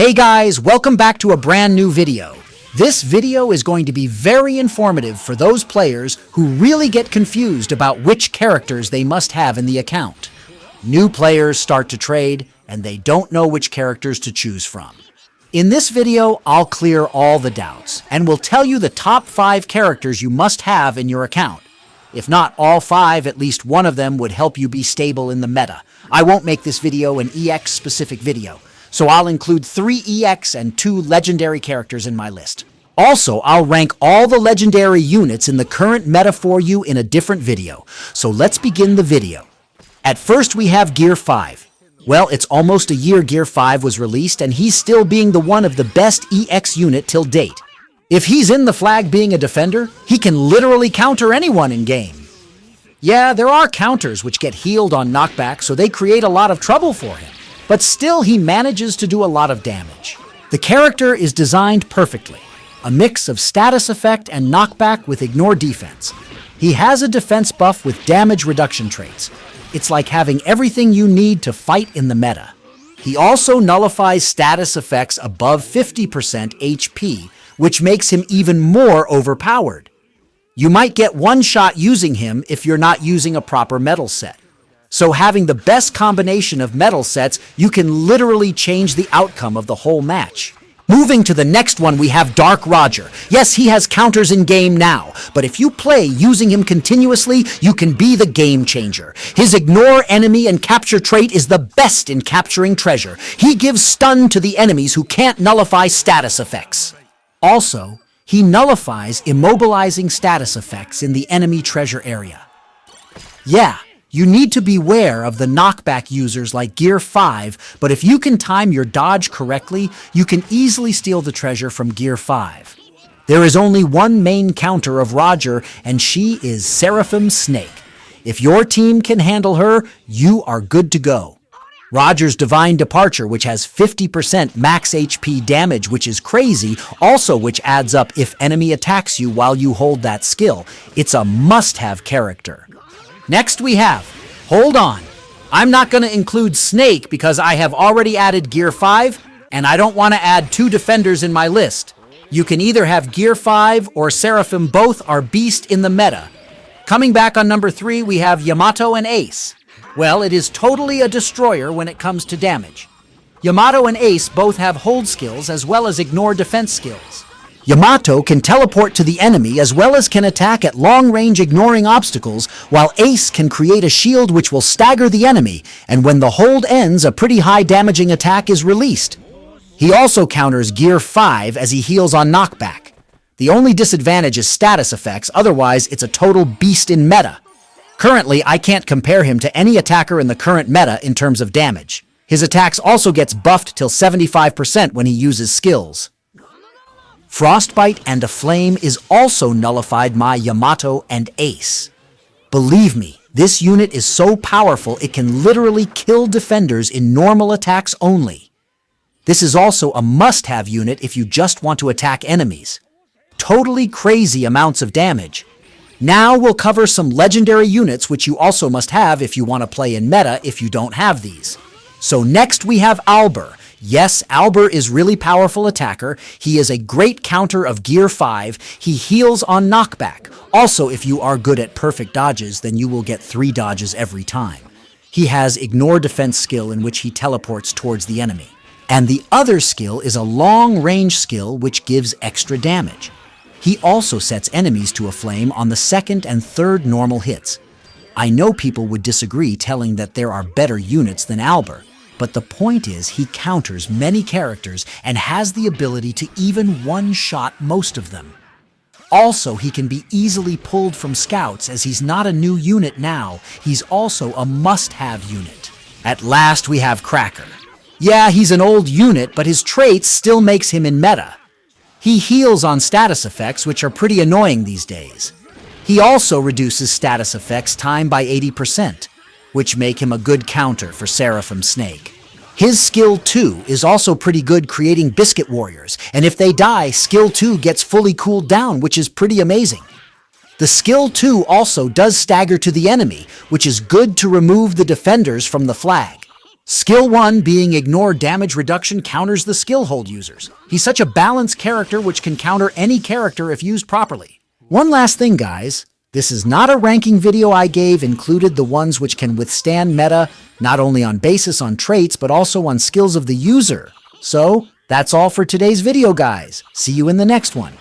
Hey guys, welcome back to a brand new video. This video is going to be very informative for those players who really get confused about which characters they must have in the account. New players start to trade and they don't know which characters to choose from. In this video, I'll clear all the doubts and will tell you the top 5 characters you must have in your account. If not all 5, at least one of them would help you be stable in the meta. I won't make this video an EX specific video, so I'll include 3 EX and 2 legendary characters in my list. Also, I'll rank all the legendary units in the current meta for you in a different video. So let's begin the video. At first we have Gear 5. Well, it's almost a year Gear 5 was released and he's still being the one of the best EX unit till date. If he's in the flag being a defender, he can literally counter anyone in game. Yeah, there are counters which get healed on knockback, so they create a lot of trouble for him. But still, he manages to do a lot of damage. The character is designed perfectly, a mix of status effect and knockback with ignore defense. He has a defense buff with damage reduction traits. It's like having everything you need to fight in the meta. He also nullifies status effects above 50% HP, which makes him even more overpowered. You might get one shot using him if you're not using a proper metal set. So having the best combination of metal sets, you can literally change the outcome of the whole match. Moving to the next one, we have Dark Roger. Yes, he has counters in game now, but if you play using him continuously, you can be the game changer. His ignore enemy and capture trait is the best in capturing treasure. He gives stun to the enemies who can't nullify status effects. Also, he nullifies immobilizing status effects in the enemy treasure area. Yeah, you need to beware of the knockback users like Gear 5, but if you can time your dodge correctly, you can easily steal the treasure from Gear 5. There is only one main counter of Roger, and she is Seraphim Snake. If your team can handle her, you are good to go. Roger's Divine Departure, which has 50% max HP damage, which is crazy, also which adds up if enemy attacks you while you hold that skill. It's a must-have character. Next we have, hold on, I'm not going to include Snake because I have already added Gear 5 and I don't want to add 2 defenders in my list. You can either have Gear 5 or Seraphim, both are beast in the meta. Coming back on number 3 we have Yamato and Ace. Well, it is totally a destroyer when it comes to damage. Yamato and Ace both have hold skills as well as ignore defense skills. Yamato can teleport to the enemy as well as can attack at long range ignoring obstacles, while Ace can create a shield which will stagger the enemy, and when the hold ends, a pretty high damaging attack is released. He also counters Gear 5 as he heals on knockback. The only disadvantage is status effects, otherwise it's a total beast in meta. Currently, I can't compare him to any attacker in the current meta in terms of damage. His attacks also gets buffed till 75% when he uses skills. Frostbite and a Flame is also nullified by Yamato and Ace. Believe me, this unit is so powerful it can literally kill defenders in normal attacks only. This is also a must-have unit if you just want to attack enemies. Totally crazy amounts of damage. Now we'll cover some legendary units which you also must have if you want to play in meta if you don't have these. So next we have Albur. Yes, Albur is really powerful attacker. He is a great counter of Gear 5. He heals on knockback. Also, if you are good at perfect dodges, then you will get 3 dodges every time. He has ignore defense skill in which he teleports towards the enemy. And the other skill is a long range skill which gives extra damage. He also sets enemies to a flame on the 2nd and 3rd normal hits. I know people would disagree telling that there are better units than Albur. But the point is, he counters many characters and has the ability to even one-shot most of them. Also, he can be easily pulled from scouts as he's not a new unit now. He's also a must-have unit. At last, we have Cracker. Yeah, he's an old unit, but his traits still makes him in meta. He heals on status effects, which are pretty annoying these days. He also reduces status effects time by 80%. Which make him a good counter for Seraphim Snake. His skill 2 is also pretty good creating biscuit warriors, and if they die, skill 2 gets fully cooled down, which is pretty amazing. The skill 2 also does stagger to the enemy, which is good to remove the defenders from the flag. Skill 1 being Ignore Damage Reduction counters the skill hold users. He's such a balanced character which can counter any character if used properly. One last thing, guys. This is not a ranking video I gave, included the ones which can withstand meta, not only on basis on traits, but also on skills of the user. So, that's all for today's video, guys. See you in the next one.